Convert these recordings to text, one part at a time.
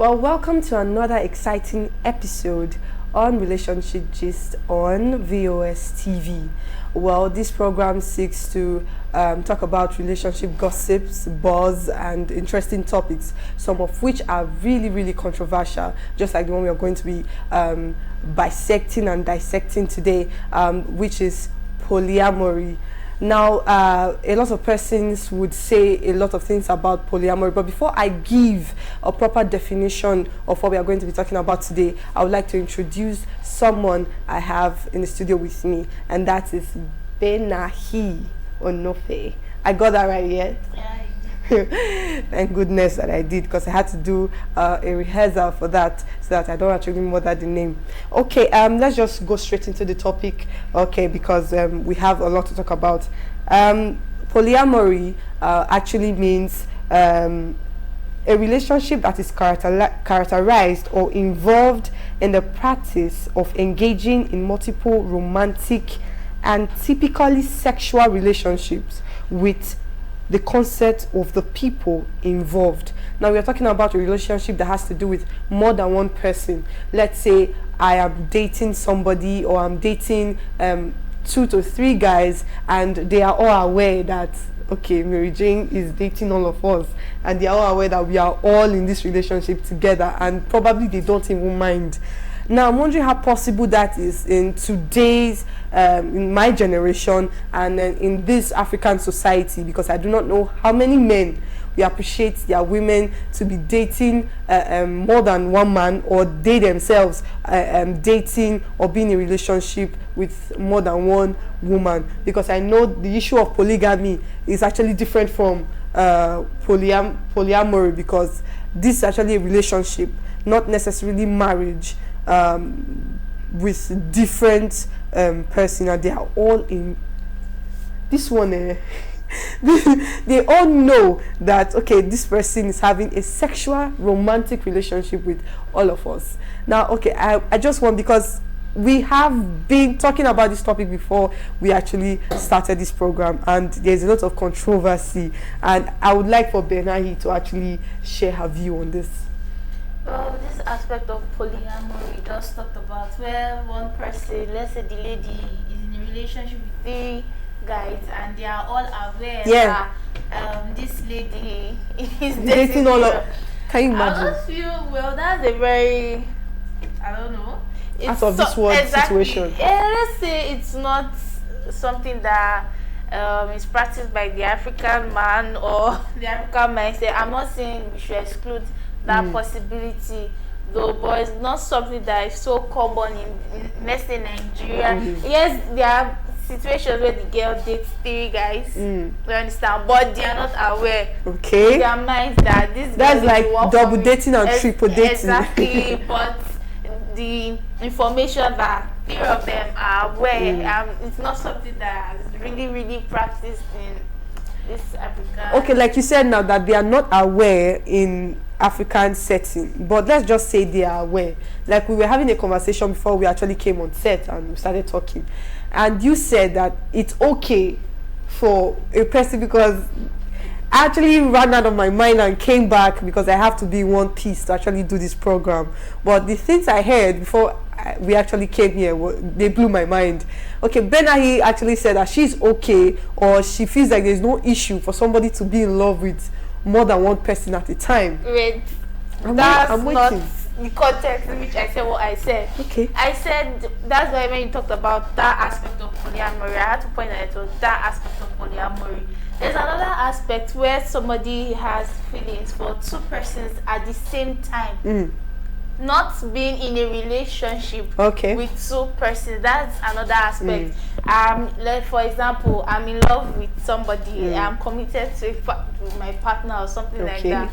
Well, welcome to another exciting episode on Relationship Gist on VOS TV. Well, this program seeks to talk about relationship gossips, buzz, and interesting topics, some of which are really, really controversial, just like the one we are going to be bisecting and dissecting today, which is polyamory. Now, a lot of persons would say a lot of things about polyamory, but before I give a proper definition of what we are going to be talking about today, I would like to introduce someone I have in the studio with me, and that is Benahi Onofe. I got that right yet? Yeah. Thank goodness that I did, because I had to do a rehearsal for that so that I don't actually murder the name. Okay, let's just go straight into the topic, okay, because we have a lot to talk about. Polyamory actually means a relationship that is characterized or involved in the practice of engaging in multiple romantic and typically sexual relationships with the concept of the people involved. Now we are talking about a relationship that has to do with more than one person. Let's say I am dating somebody, or I'm dating 2 to 3 guys, and they are all aware that, okay, Mary Jane is dating all of us, and they are all aware that we are all in this relationship together, and probably they don't even mind. Now I'm wondering how possible that is in today's, in my generation, and in this African society, because I do not know how many men we appreciate their women to be dating more than one man, or they themselves dating or being in a relationship with more than one woman. Because I know the issue of polygamy is actually different from polyamory, because this is actually a relationship, not necessarily marriage, with different person, and they are all in this one. They all know that, okay, this person is having a sexual romantic relationship with all of us. Now, okay, I just want, because we have been talking about this topic before we actually started this program, and there's a lot of controversy, and I would like for Benahi to actually share her view on this. Well, this aspect of polyamory we just talked about, where one person, let's say the lady, is in a relationship with 3 guys, and they are all aware that this lady is dating all of. Can you imagine? I just feel, well, that's a very, I don't know, out of this world situation. Yeah, let's say it's not something that is practiced by the African man or the African mindset. I'm not saying we should exclude that possibility, though, but it's not something that is so common in let's say Nigeria. Yes, there are situations where the girl dates 3 guys, you understand, but they are not aware in their minds that this that's like double dating and triple dating. Exactly. But the information that 3 of them are aware, it's not something that is really practiced in this African. Okay, like you said now, that they are not aware in African setting, but let's just say they are aware. Like, we were having a conversation before we actually came on set and we started talking, and you said that it's okay for a person, because I actually ran out of my mind and came back because I have to be in one piece to actually do this program. But the things I heard before we actually came here, they blew my mind. Okay, Benahi actually said that she's okay, or she feels like there's no issue for somebody to be in love with more than one person at a time. Wait, I'm not waiting. the context in which I said what I said. Okay. I said that's why when you talked about that aspect of polyamory, I had to point out it was that aspect of polyamory. There's another aspect where somebody has feelings for 2 persons at the same time. Not being in a relationship with 2 persons. That's another aspect. Like, for example, I'm in love with somebody, I'm committed to with my partner or something like that,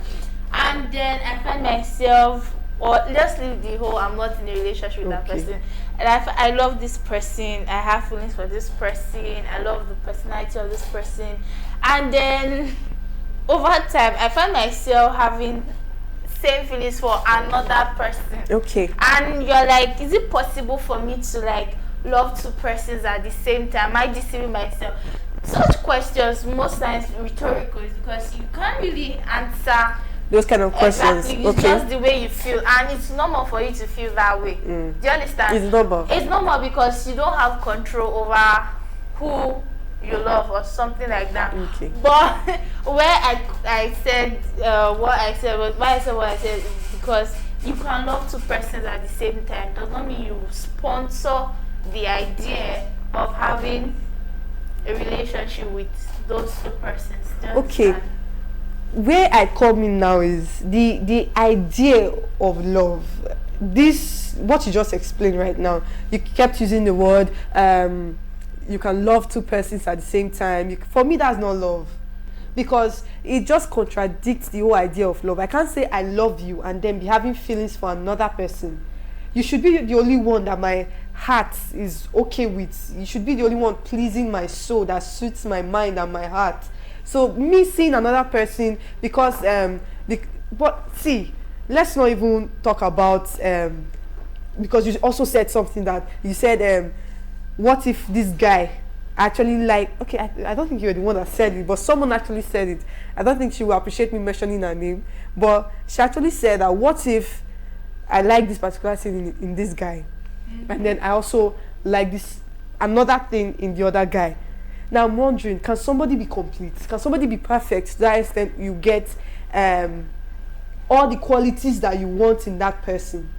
and then I find myself, or let's leave the whole, I'm not in a relationship with that person, and I love this person, I have feelings for this person, I love the personality of this person, and then over time I find myself having same feelings for another person. And you're like, is it possible for me to like love 2 persons at the same time? Am I deceiving myself? Such questions most times rhetorical, is because you can't really answer Those kind of questions. Exactly. It's just the way you feel, and it's normal for you to feel that way. Do you understand? It's normal. It's normal because you don't have control over who you love or something like that. Okay. But where I said what I said was why I said what I said is because you can love two persons at the same time. Does not mean you sponsor the idea of having a relationship with those two persons. Okay. Where I come in now is the idea of love. This what you just explained right now. You kept using the word you can love two persons at the same time. For me, that's not love, because it just contradicts the whole idea of love. I can't say I love you and then be having feelings for another person. You should be the only one that my heart is okay with. You should be the only one pleasing my soul, that suits my mind and my heart. So me seeing another person because but see, let's not even talk about because you also said something that you said what if this guy actually I don't think you're the one that said it, but someone actually said it. I don't think she will appreciate me mentioning her name, but she actually said that what if I like this particular thing in this guy, and then I also like this another thing in the other guy. Now I'm wondering, can somebody be complete? Can somebody be perfect to that extent you get all the qualities that you want in that person?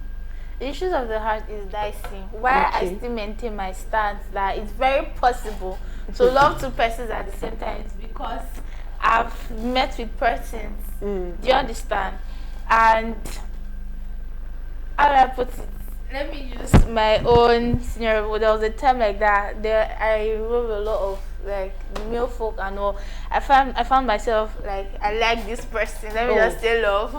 The issues of the heart is dicey. Why I still maintain my stance that it's very possible to love two persons at the same time is because I've met with persons. Do you understand? And how do I put it? Let me use my own scenario. There was a time like that. I wrote a lot of like male folk and all. I found myself like I like this person. Let me just say love.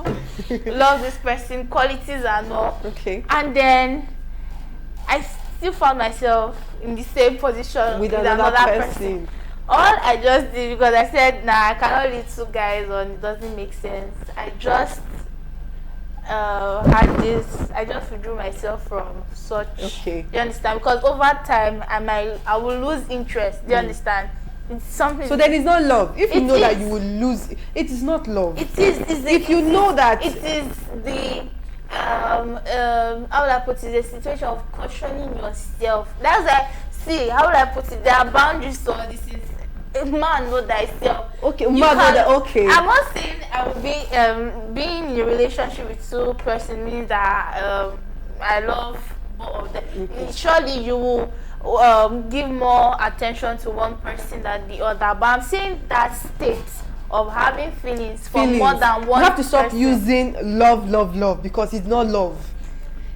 Love this person, qualities and all. Okay. And then I still found myself in the same position with another person. All I just did, because I said, nah, I cannot leave two guys on, it doesn't make sense. I just I just withdrew myself from such. Okay. You understand? Because over time I will lose interest. Do you understand? It's something. So then it's not love. If you know that you will lose, it is not love. It is. If you know that it is the how would I put it? The situation of cautioning yourself. That's like, see, how would I put it? There are boundaries to all this. A man know thyself. Okay, man know that. Okay. I'm not saying I will be being in a relationship with two persons means that I love both of them. Okay. Surely you will give more attention to one person than the other. But I'm saying that state of having feelings for more than one. You have to stop person. using love because it's not love.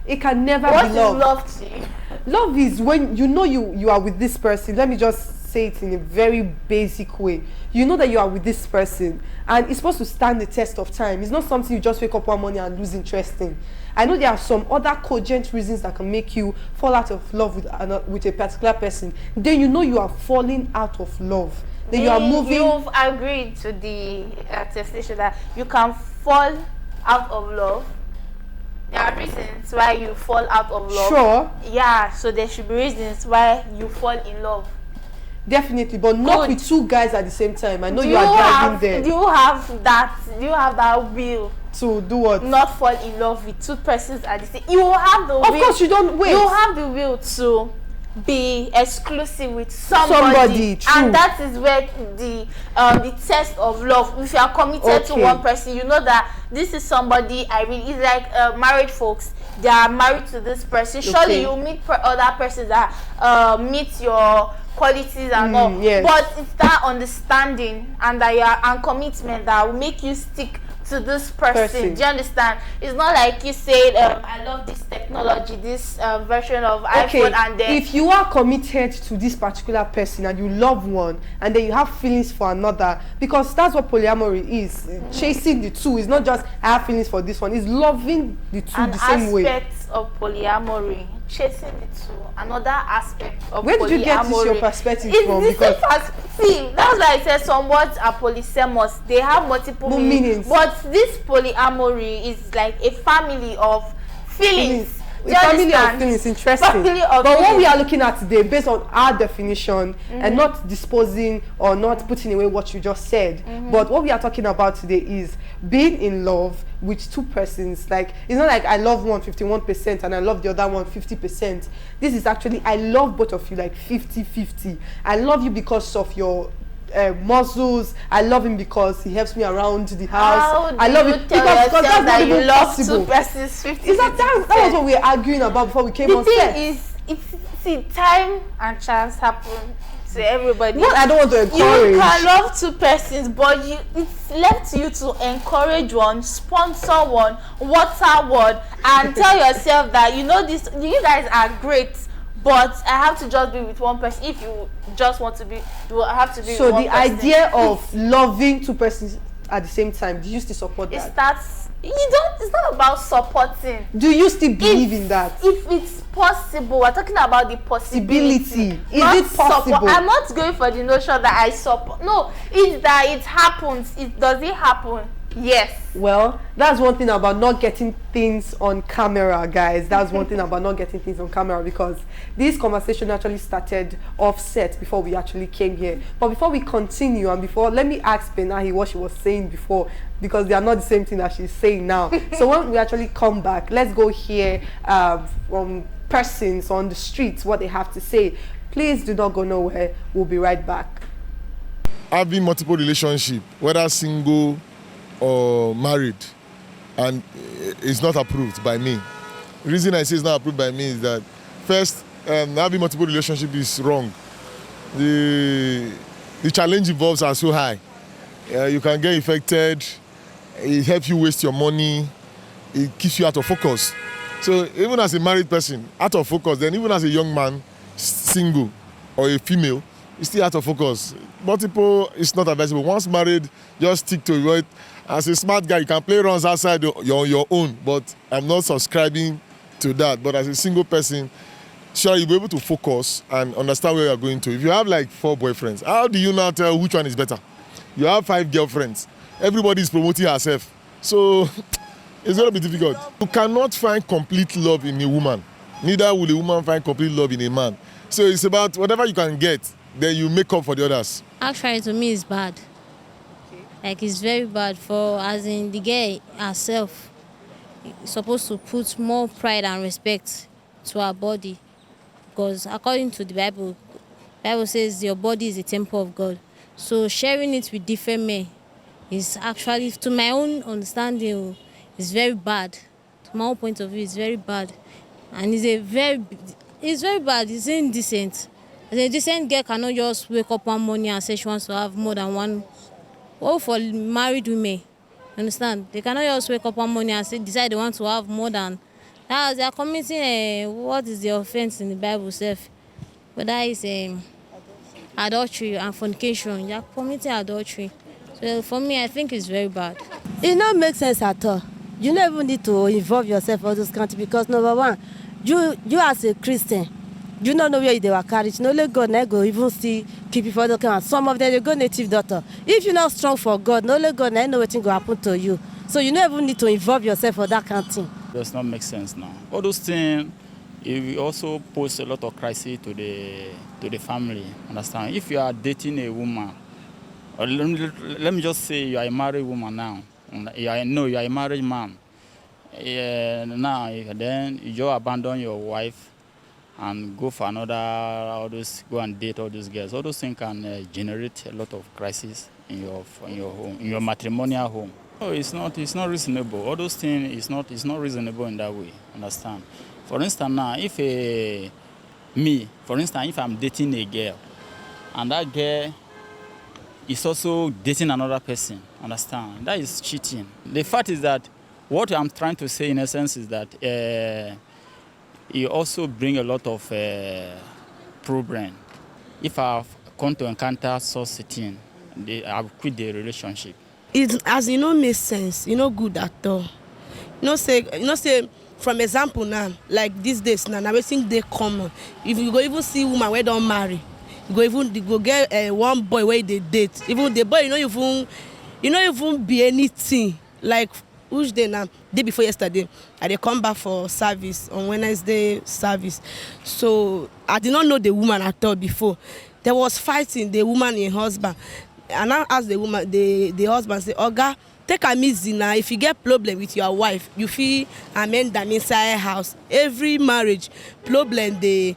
It can never be love. What is love to you? Love is when you know you are with this person. Let me just say it in a very basic way. You know that you are with this person and it's supposed to stand the test of time. It's not something you just wake up one morning and lose interest in. I know there are some other cogent reasons that can make you fall out of love with a particular person. Then you know you are falling out of love. Then you are moving. You've agreed to the attestation that you can fall out of love. There are reasons why you fall out of love. Sure. Yeah, so there should be reasons why you fall in love. Definitely, but not with two guys at the same time. I know you are driving there. Do you have that will to do what? Not fall in love with two persons at the same. You have the will. Of course, you don't wait. You have the will to be exclusive with somebody true. And that is where the test of love. If you are committed to one person, you know that this is somebody I really. It's like married folks. They are married to this person. Surely you meet other persons that meet your qualities and all. Yes. But it's that understanding and and commitment that will make you stick to this person. Do you understand? It's not like you said, I love this technology, this version of iPhone, and then if you are committed to this particular person and you love one and then you have feelings for another, because that's what polyamory is, chasing the two. It's not just I have feelings for this one, it's loving the two the same way. An aspect of polyamory, chasing the two, another aspect of polyamory. Where did you get this your perspective from? Because see, that's why I said some words are polyamorous. They have multiple meanings. But this polyamory is like a family of feelings. family of feelings, interesting. But what we are looking at today, based on our definition, and not disposing or not putting away what you just said, but what we are talking about today is being in love with two persons. Like, it's not like I love one 51% and I love the other one 50%. This is actually, I love both of you like 50-50. I love you because of your muscles. I love him because he helps me around the house. I love it because that's not even possible. Two persons 50. Is that was what we were arguing about before we came on set. The thing is, see, time and chance happen to everybody. What I don't want to encourage. You can love two persons, but it's left to you to encourage one, sponsor one, water one, and tell yourself that you guys are great. But I have to just be with one person. If you just want to be, you have to be with one person. So the idea of loving two persons at the same time, do you still support that? It's not about supporting. Do you still believe in that? If it's possible, we're talking about the possibility. Is it possible? I'm not going for the notion that I support. No, it's that it happens. Does it happen? Yes. Well, that's one thing about not getting things on camera, guys. That's one thing about not getting things on camera, because this conversation actually started offset before we actually came here. But before we continue, and let me ask Benahi what she was saying before, because they are not the same thing that she's saying now. So when we actually come back, let's go hear from persons on the streets what they have to say. Please do not go nowhere. We'll be right back. Having multiple relationships, whether single or married, and it's not approved by me. The reason I say it's not approved by me is that, first, having multiple relationships is wrong. The challenge involves are so high. You can get infected, it helps you waste your money, it keeps you out of focus. So even as a married person, out of focus, then even as a young man, single, or a female, it's still out of focus. Multiple is not advisable. Once married, just stick to it. As a smart guy, you can play runs outside your own, but I'm not subscribing to that. But as a single person, sure, you'll be able to focus and understand where you're going to. If you have like 4 boyfriends, how do you now tell which one is better? You have 5 girlfriends. Everybody is promoting herself. So it's going to be difficult. You cannot find complete love in a woman. Neither will a woman find complete love in a man. So it's about whatever you can get, then you make up for the others. Actually, to me, it's bad. Like, it's very bad as in the girl herself is supposed to put more pride and respect to her body. Because according to the Bible says your body is a temple of God. So sharing it with different men is actually, to my own understanding, is very bad. To my own point of view, it's very bad. And it's very bad. It's indecent. A decent girl cannot just wake up one morning and say she wants to have more than one. Well, for married women, understand? They cannot just wake up one morning and decide they want to have more than. They are committing what is the offense in the Bible itself? But that is adultery and fornication. They are committing adultery. So for me, I think it's very bad. It don't make sense at all. You don't even need to involve yourself in all those countries, because number one, you as a Christian, you don't know where they were carried. No, let God go even see keep before they come. Some of them they go native daughter. If you're not strong for God, no, let God know what will happen to you. So you don't even need to involve yourself for that kind of thing. Does not make sense now. All those things, it will also pose a lot of crisis to the family. Understand? If you are dating a woman, or let me just say you are a married woman now. You are a married man. Now then you just abandon your wife and go for go and date all those girls. All those things can generate a lot of crisis in your home, in your matrimonial home. No, it's not reasonable. All those things it's not reasonable in that way. Understand? For instance, now if if I'm dating a girl, and that girl is also dating another person, understand? That is cheating. The fact is that what I'm trying to say in essence is that it also brings a lot of problem. If I've come to encounter such a thing, I'll quit the relationship. It as makes sense, good at all. Say from example now, like these days now, everything they common. If you go even see woman where don't marry, you go get one boy where they date. Even the boy, you know even be anything. Like which day now? Day before yesterday, I dey come back for service on Wednesday service. So I did not know the woman at all before. There was fighting, the woman and husband. And I asked the woman, the husband say, Oga, take am easy now. If you get problem with your wife, you fit amend them inside house. Every marriage problem they.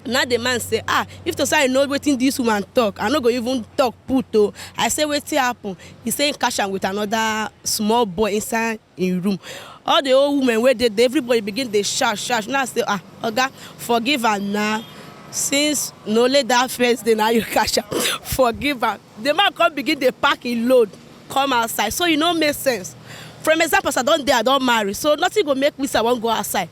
Now the man say, if to say I know wetin this woman talk, I no go even talk put o. I say wetin happen. He say he catch am with another small boy inside in room. All the old women wey dey there, everybody begin dey shout. Now I say, Oga, forgive her now. Since no let that first day now you catch am, forgive her. The man come begin dey pack him load, come outside. So e no make sense. From example, I don marry, so nothing go make me say I wan go outside.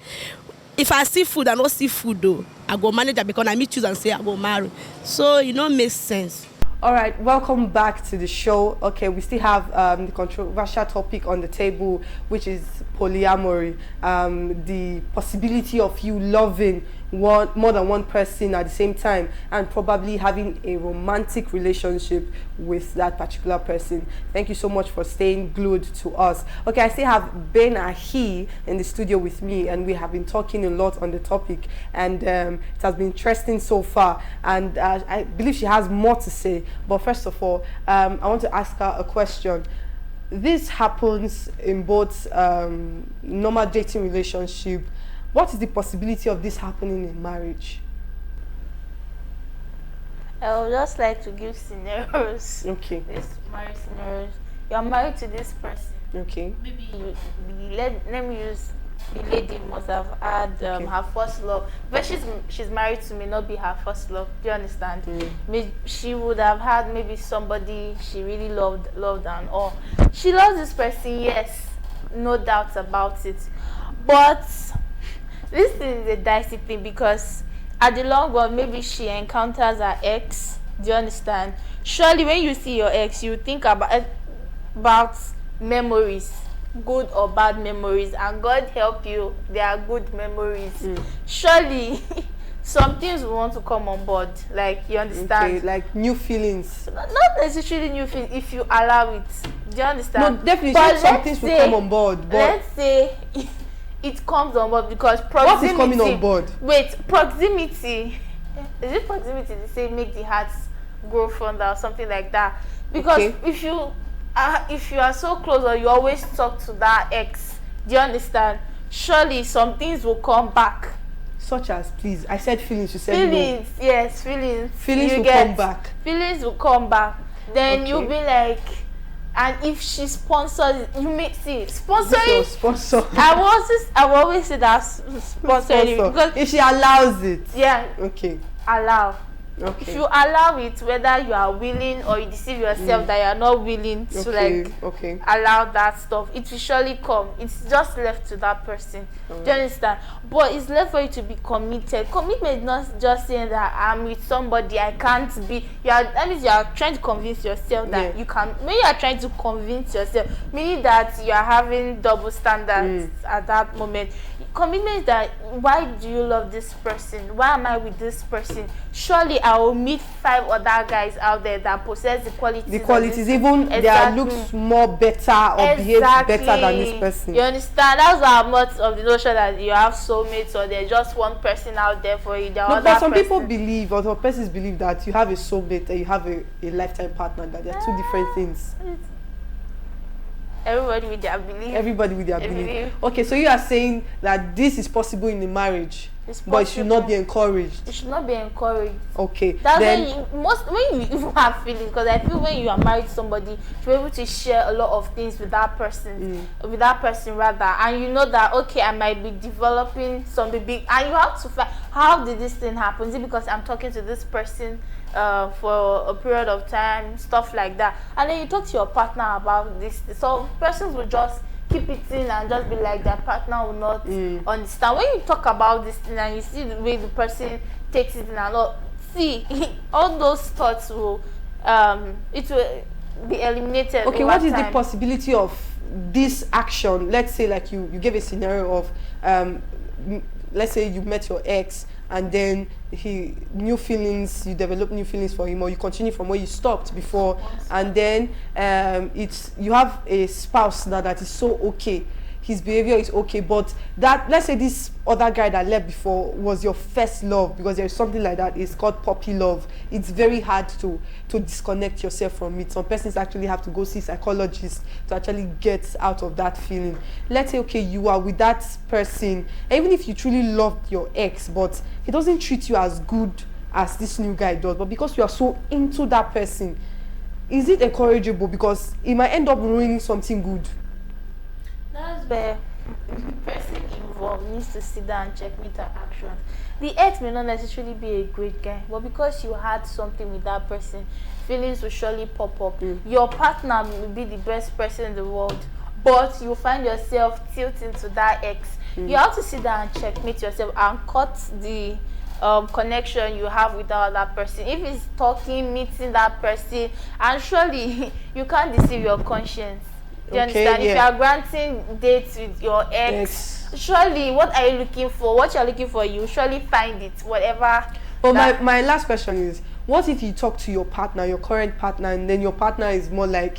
If I see food, I no see food though. I go manage that because I me choose and say I go marry. So it no make sense. All right, welcome back to the show. Okay, we still have the controversial topic on the table, which is polyamory. The possibility of you loving more than one person at the same time and probably having a romantic relationship with that particular person. Thank you so much for staying glued to us. Okay, I still have Ben Ahi in the studio with me, and we have been talking a lot on the topic, and it has been interesting so far, and I believe she has more to say. But first of all, I want to ask her a question. This happens in both normal dating relationship. What is the possibility of this happening in marriage? I would just like to give scenarios. Okay. This marriage scenarios. You are married to this person. Okay. Maybe let me use the lady must have had her first love, but she's married to me, not be her first love. Do you understand? She would have had maybe somebody she really loved and all. She loves this person, yes, no doubts about it. But this is a dicey thing because at the long run, maybe she encounters her ex. Do you understand? Surely, when you see your ex, you think about memories, good or bad memories, and God help you, they are good memories. Surely some things will want to come on board, like, you understand? Okay, like new feelings. Not necessarily new feelings if you allow it. Do you understand? No, definitely some things will come on board. But let's say it comes on board because proximity. What is coming on board? Wait, proximity. Is it proximity they say make the hearts grow fonder or something like that? Because if you are so close or you always talk to that ex, do you understand? Surely some things will come back. Such as, please, I said feelings, you said feelings, no. Yes, feelings. Feelings will come back. Feelings will come back. Then you'll be like, and if she sponsors, you may see sponsoring. Sponsor. I will always say that sponsoring because if she allows it. Yeah. Okay. Allow. Okay. If you allow it, whether you are willing or you deceive yourself that you are not willing to allow that stuff, it will surely come. It's just left to that person. Do you understand? But it's left for you to be committed. Commitment is not just saying that I'm with somebody, I can't be. That means you are trying to convince yourself that you can. When you are trying to convince yourself, meaning that you are having double standards at that moment. Commitment is that, why do you love this person? Why am I with this person? Surely I will meet 5 other guys out there that possess the qualities. The qualities, even their looks more better or behave better than this person. You understand? That's why I'm not of the notion that you have soulmates or there's just one person out there for you. But some people believe, or some persons believe that you have a soulmate and you have a lifetime partner, that they're two different things. Everybody with their belief. Everybody with their belief. Okay, so you are saying that this is possible in a marriage, but it should not be encouraged. It should not be encouraged. Okay. That's when you even have feelings, because I feel when you are married to somebody, you're able to share a lot of things with that person, and you know that I might be developing something big, and you have to find, how did this thing happen? Is it because I'm talking to this person for a period of time, stuff like that, and then you talk to your partner about this, so persons will just keep it in and just be like, their partner will not understand. When you talk about this thing and you see the way the person takes it in and all, all those thoughts will it will be eliminated. Okay, what is the possibility of this action? Let's say, like you gave a scenario of let's say you met your ex and then you develop new feelings for him, or you continue from where you stopped before, and then you have a spouse now that is so okay, his behavior is okay, but that, let's say this other guy that left before was your first love, because there's something like that, it's called puppy love. It's very hard to disconnect yourself from it. Some persons actually have to go see psychologists to actually get out of that feeling. Let's say, okay, you are with that person, and even if you truly loved your ex, but he doesn't treat you as good as this new guy does, but because you are so into that person, is it encourageable? Because it might end up ruining something good. That's where the person involved needs to sit down and checkmate her actions. The ex may not necessarily be a great guy, but because you had something with that person, feelings will surely pop up. Your partner will be the best person in the world, but you find yourself tilting to that ex. You have to sit down and checkmate yourself and cut the connection you have with that other person. If it's talking, meeting that person, and surely you can't deceive your conscience. Do you understand? If you are granting dates with your ex, surely what are you looking for? What you're looking for, you surely find it, whatever. But my last question is, what if you talk to your partner, your current partner, and then your partner is more like,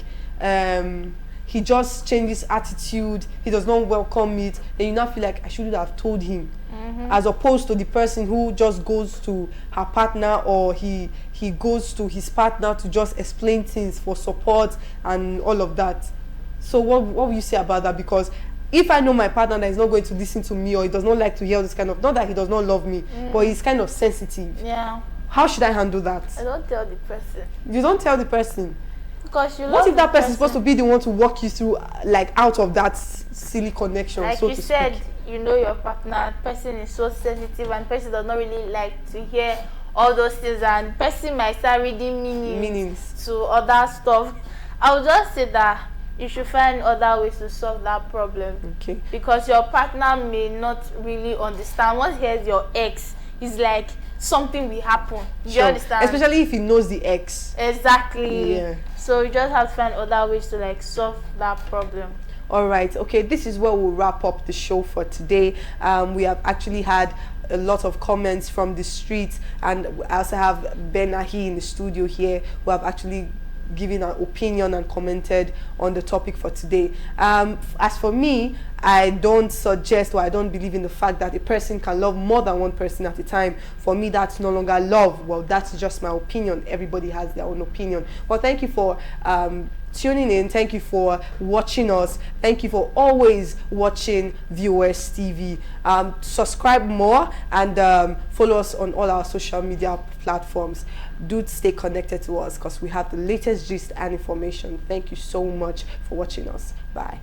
he just changes attitude, he does not welcome it, then you now feel like I should have told him. As opposed to the person who just goes to her partner, or he goes to his partner to just explain things for support and all of that. So what will you say about that? Because if I know my partner that is not going to listen to me, or he does not like to hear this kind of, not that he does not love me, but he's kind of sensitive. Yeah. How should I handle that? I don't tell the person. You don't tell the person? Because you love what if that the person is supposed to be the one to walk you through, like, out of that silly connection, like so you to said, speak? you know your partner, person is so sensitive, and person does not really like to hear all those things, and person might start reading meanings to other stuff. I would just say that you should find other ways to solve that problem. Okay. Because your partner may not really understand. Once he hears your ex, it's like something will happen. Do you understand? Especially if he knows the ex. Exactly. Yeah. So you just have to find other ways to like solve that problem. All right. Okay, this is where we'll wrap up the show for today. We have actually had a lot of comments from the streets, and I also have Ben Ahi in the studio here, who have actually given an opinion and commented on the topic for today. As for me, I don't suggest, or I don't believe in the fact that a person can love more than one person at a time. For me, that's no longer love. Well, that's just my opinion. Everybody has their own opinion. Well, thank you for tuning in. Thank you for watching us. Thank you for always watching Viewers TV. Subscribe more and follow us on all our social media platforms. Do stay connected to us, because we have the latest gist and information. Thank you so much for watching us. Bye.